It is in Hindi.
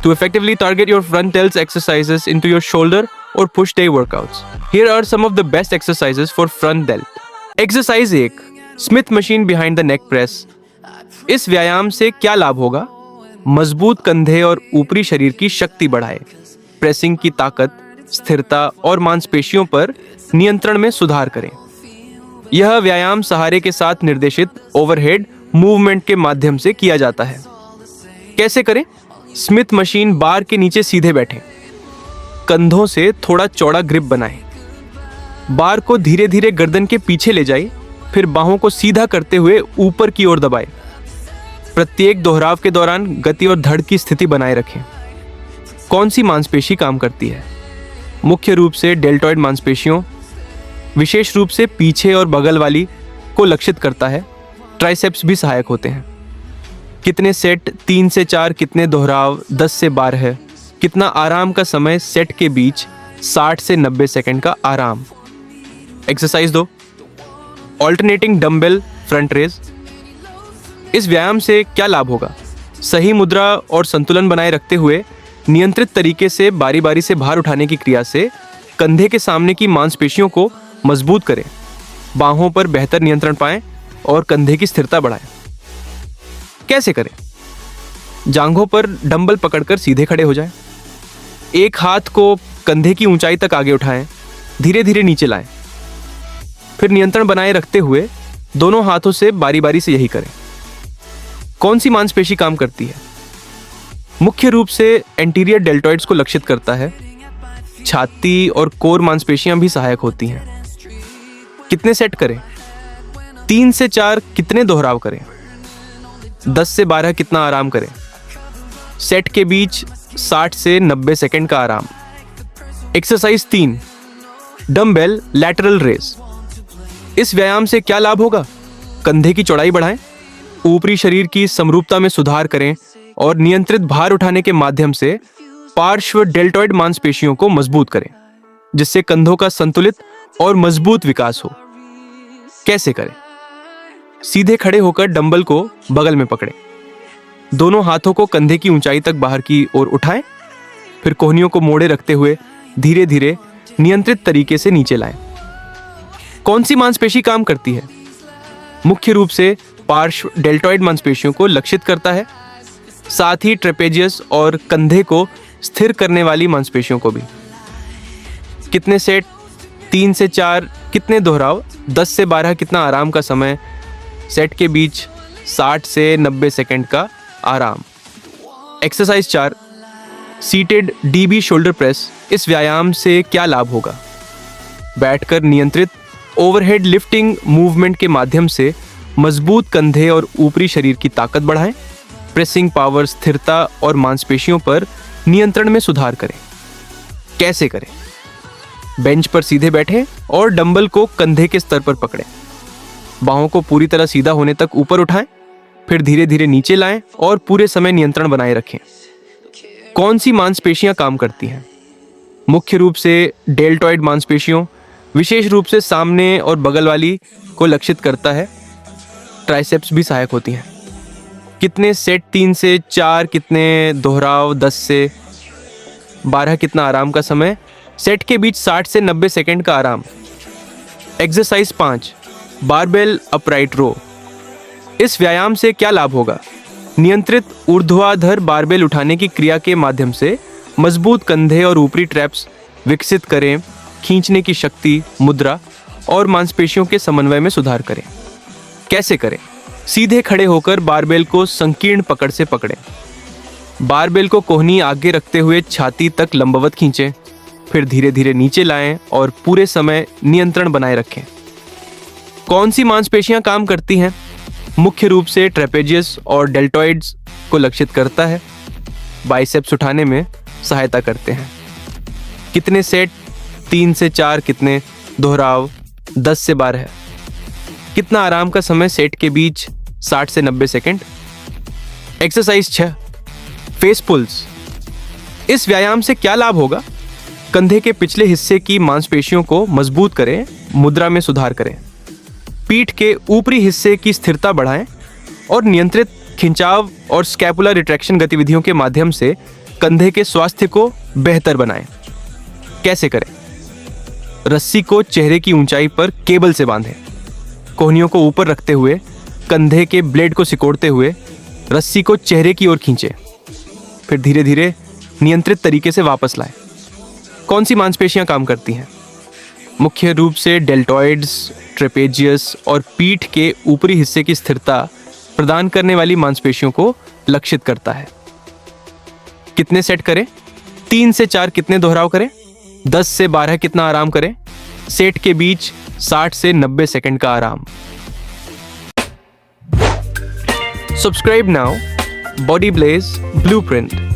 to effectively target your front delts exercises into your shoulder or push day workouts. Here are some of the best exercises for front delt. Exercise 1. Smith machine behind the neck press. इस व्यायाम से क्या लाभ होगा? मजबूत कंधे और ऊपरी शरीर की शक्ति बढ़ाए, प्रेसिंग की ताकत, स्थिरता और मांसपेशियों पर नियंत्रण में सुधार करें। यह व्यायाम सहारे के साथ निर्देशित ओवरहेड मूवमेंट के माध्यम से किया जाता है। कैसे करें? स्मिथ मशीन बार के नीचे सीधे बैठें, कंधों से थोड़ा चौड़ा ग्रिप बनाएं, बार को धीरे धीरे गर्दन के पीछे ले जाइए, फिर बाहों को सीधा करते हुए ऊपर की ओर दबाएं। प्रत्येक दोहराव के दौरान गति और धड़ की स्थिति बनाए रखें। कौन सी मांसपेशी काम करती है? मुख्य रूप से डेल्टॉइड मांसपेशियों, विशेष रूप से पीछे और बगल वाली को लक्षित करता है। ट्राइसेप्स भी सहायक होते हैं। कितने सेट, 3 से 4, कितने दोहराव, 10 से 12 है। कितना आराम का समय सेट के बीच, 60 से 90 सेकंड का आराम। Exercise 2. Alternating dumbbell front raise. इस व्यायाम से क्या लाभ होगा? सही मुद्रा और संतुलन बनाए रखते हुए नियंत्रित तरीके से बारी बारी से भार उठाने की क्रिया से कंधे के सामने की मांसपेशियों को मजबूत करें, बाहों पर बेहतर नियंत्रण पाएं और कंधे की स्थिरता बढ़ाएं। कैसे करें? जांघों पर डंबल पकड़कर सीधे खड़े हो जाएं। एक हाथ को कंधे की ऊंचाई तक आगे उठाएं, धीरे धीरे नीचे लाएं। फिर नियंत्रण बनाए रखते हुए दोनों हाथों से बारी बारी से यही करें। कौन सी मांसपेशी काम करती है? मुख्य रूप से एंटीरियर डेल्टॉइड्स को लक्षित करता है। छाती और कोर मांसपेशियां भी सहायक होती हैं। कितने सेट करें? 3 से 4 कितने दोहराव करें? 10 से 12 कितना आराम करें? सेट के बीच 60 से 90 सेकंड का आराम। एक्सरसाइज 3. Dumbbell lateral raise. इस व्यायाम से क्या लाभ होगा? कंधे की चौड़ाई बढ़ाएं, ऊपरी शरीर की समरूपता में सुधार करें और नियंत्रित भार उठाने के माध्यम से पार्श्व डेल्टॉइड मांसपेशियों को मजबूत करें, जिससे कंधों का संतुलित और मजबूत विकास हो। कैसे करें? सीधे खड़े होकर डंबल को बगल में पकड़ें, दोनों हाथों को कंधे की ऊंचाई तक बाहर की ओर उठाएं, फिर कोहनियों को मोड़े रखते हुए धीरे धीरे नियंत्रित तरीके से नीचे लाएं। कौन सी मांसपेशी काम करती है? मुख्य रूप से पार्श्व डेल्टॉइड मांसपेशियों को लक्षित करता है, साथ ही ट्रेपेजियस और कंधे को स्थिर करने वाली मांसपेशियों को भी। कितने सेट? 3 से 4 कितने दोहराव? 10 से 12 कितना आराम का समय सेट के बीच, 60 से 90 सेकंड का आराम। Exercise 4. Seated dB shoulder press. इस व्यायाम से क्या लाभ होगा? बैठकर नियंत्रित ओवरहेड लिफ्टिंग मूवमेंट के माध्यम से मजबूत कंधे और ऊपरी शरीर की ताकत बढ़ाएं, प्रेसिंग पावर, स्थिरता और मांसपेशियों पर नियंत्रण में सुधार करें। कैसे करें? बेंच पर सीधे बैठें और डंबल को कंधे के स्तर पर पकड़ें, बाहों को पूरी तरह सीधा होने तक ऊपर उठाएं, फिर धीरे धीरे नीचे लाएं और पूरे समय नियंत्रण बनाए रखें। कौन सी मांसपेशियां काम करती हैं? मुख्य रूप से डेल्टॉइड मांसपेशियों, विशेष रूप से सामने और बगल वाली को लक्षित करता है। ट्राइसेप्स भी सहायक होती हैं। कितने सेट? 3 से 4 कितने दोहराव? 10 से 12 कितना आराम का समय सेट के बीच, 60 से 90 सेकंड का आराम। एक्सरसाइज 5. बारबेल अपराइट रो। इस व्यायाम से क्या लाभ होगा? नियंत्रित ऊर्ध्वाधर बारबेल उठाने की क्रिया के माध्यम से मजबूत कंधे और ऊपरी ट्रैप्स विकसित करें, खींचने की शक्ति, मुद्रा और मांसपेशियों के समन्वय में सुधार करें। कैसे करें? सीधे खड़े होकर बारबेल को संकीर्ण पकड़ से पकड़ें, बारबेल को कोहनी आगे रखते हुए छाती तक लंबवत खींचें, फिर धीरे धीरे नीचे लाएं और पूरे समय नियंत्रण बनाए रखें। कौन सी मांसपेशियां काम करती हैं? मुख्य रूप से ट्रेपेजियस और डेल्टॉइड्स को लक्षित करता है, बाइसेप्स उठाने में सहायता करते हैं। कितने सेट? 3 से 4 कितने दोहराव? 10 से 12 है। कितना आराम का समय सेट के बीच, 60 से 90 सेकंड। एक्सरसाइज 6. Face pools. इस व्यायाम से क्या लाभ होगा? कंधे के पिछले हिस्से की मांसपेशियों को मजबूत करें, मुद्रा में सुधार करें, पीठ के ऊपरी हिस्से की स्थिरता बढ़ाएं और नियंत्रित खिंचाव और स्कैपुलर रिट्रैक्शन गतिविधियों के माध्यम से कंधे के स्वास्थ्य को बेहतर बनाएं। कैसे करें? रस्सी को चेहरे की ऊंचाई पर केबल से बांधें। कोहनियों को ऊपर रखते हुए कंधे के ब्लेड को सिकोड़ते हुए रस्सी को चेहरे की ओर खींचें। फिर धीरे धीरे नियंत्रित तरीके से वापस लाएं। कौन सी मांसपेशियां काम करती हैं? मुख्य रूप से डेल्टॉइड्स, ट्रेपेजियस और पीठ के ऊपरी हिस्से की स्थिरता प्रदान करने वाली मांसपेशियों को लक्षित करता है। कितने सेट करें? 3 से 4 कितने दोहराव करें? 10 से 12 कितना आराम करें? सेट के बीच 60 से 90 सेकंड का आराम। Subscribe now, body blaze blueprint.